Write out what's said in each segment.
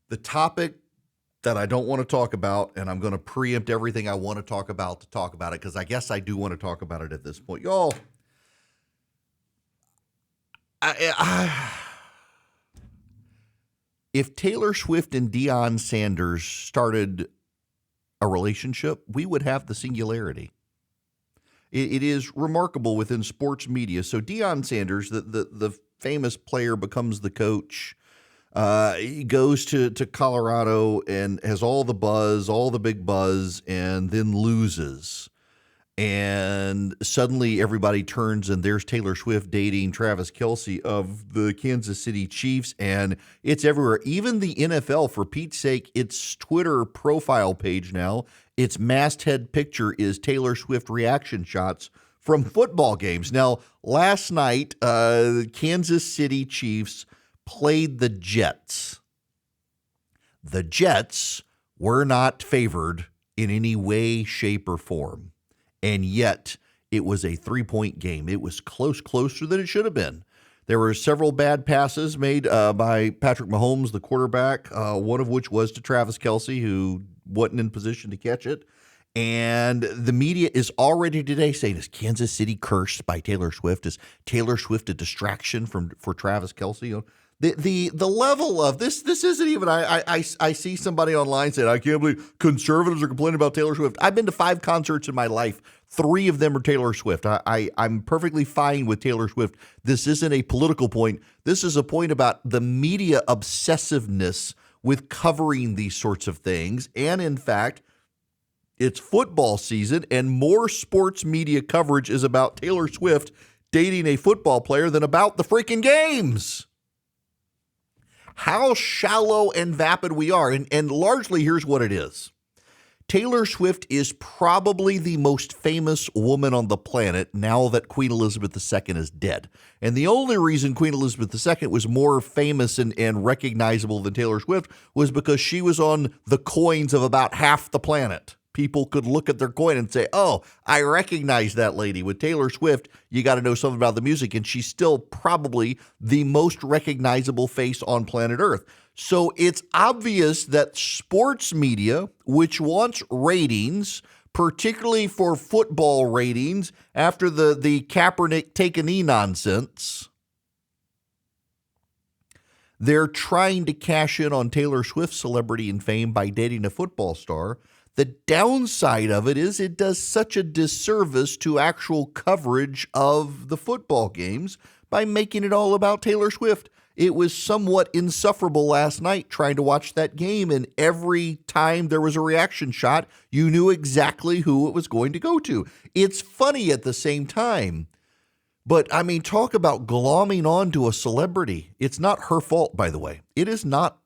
The topic that I don't want to talk about, and I'm going to preempt everything I want to talk about it, because I guess I do want to talk about it at this point. Y'all, if Taylor Swift and Deion Sanders started a relationship, we would have the singularity. It is remarkable within sports media. So Deion Sanders, the famous player, becomes the coach. He goes to Colorado and has all the buzz, all the big buzz, and then loses. And suddenly everybody turns and there's Taylor Swift dating Travis Kelce of the Kansas City Chiefs, and it's everywhere. Even the NFL, for Pete's sake, its Twitter profile page now, its masthead picture is Taylor Swift reaction shots from football games. Now, last night, the Kansas City Chiefs played the Jets. The Jets were not favored in any way, shape, or form. And yet it was a 3-point game. It was closer than it should have been. There were several bad passes made by Patrick Mahomes, the quarterback, one of which was to Travis Kelce, who wasn't in position to catch it. And the media is already today saying, is Kansas City cursed by Taylor Swift? Is Taylor Swift a distraction for Travis Kelce? You know, the level of this isn't even, I see somebody online saying, I can't believe conservatives are complaining about Taylor Swift. I've been to 5 concerts in my life. 3 of them are Taylor Swift. I'm perfectly fine with Taylor Swift. This isn't a political point. This is a point about the media obsessiveness with covering these sorts of things. And in fact, it's football season and more sports media coverage is about Taylor Swift dating a football player than about the freaking games. How shallow and vapid we are. And largely, here's what it is. Taylor Swift is probably the most famous woman on the planet now that Queen Elizabeth II is dead. And the only reason Queen Elizabeth II was more famous and recognizable than Taylor Swift was because she was on the coins of about half the planet. People could look at their coin and say, oh, I recognize that lady. With Taylor Swift, you got to know something about the music, and she's still probably the most recognizable face on planet Earth. So it's obvious that sports media, which wants ratings, particularly for football ratings, after the Kaepernick take a knee nonsense, they're trying to cash in on Taylor Swift's celebrity and fame by dating a football star. The downside of it is it does such a disservice to actual coverage of the football games by making it all about Taylor Swift. It was somewhat insufferable last night trying to watch that game, and every time there was a reaction shot, you knew exactly who it was going to go to. It's funny at the same time, but I mean, talk about glomming on to a celebrity. It's not her fault, by the way. It is not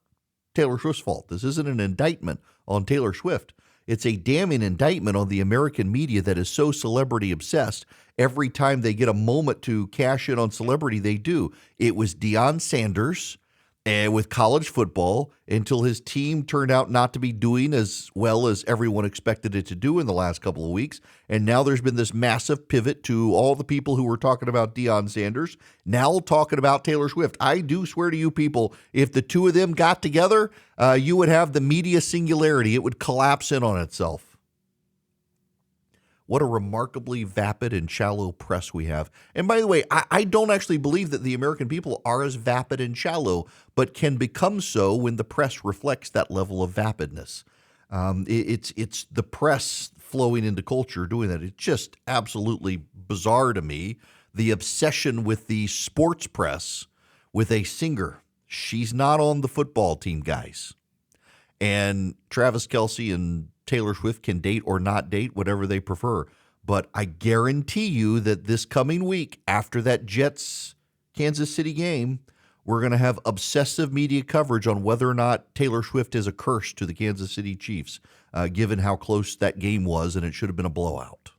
Taylor Swift's fault. This isn't an indictment on Taylor Swift. It's a damning indictment on the American media that is so celebrity obsessed. Every time they get a moment to cash in on celebrity, they do. It was Deion Sanders with college football until his team turned out not to be doing as well as everyone expected it to do in the last couple of weeks. And now there's been this massive pivot to all the people who were talking about Deion Sanders, now talking about Taylor Swift. I do swear to you people, if the two of them got together, you would have the media singularity. It would collapse in on itself. What a remarkably vapid and shallow press we have. And by the way, I don't actually believe that the American people are as vapid and shallow, but can become so when the press reflects that level of vapidness. It's the press flowing into culture doing that. It's just absolutely bizarre to me. The obsession with the sports press with a singer. She's not on the football team, guys. And Travis Kelce and Taylor Swift can date or not date, whatever they prefer. But I guarantee you that this coming week, after that Jets-Kansas City game, we're going to have obsessive media coverage on whether or not Taylor Swift is a curse to the Kansas City Chiefs, given how close that game was, and it should have been a blowout.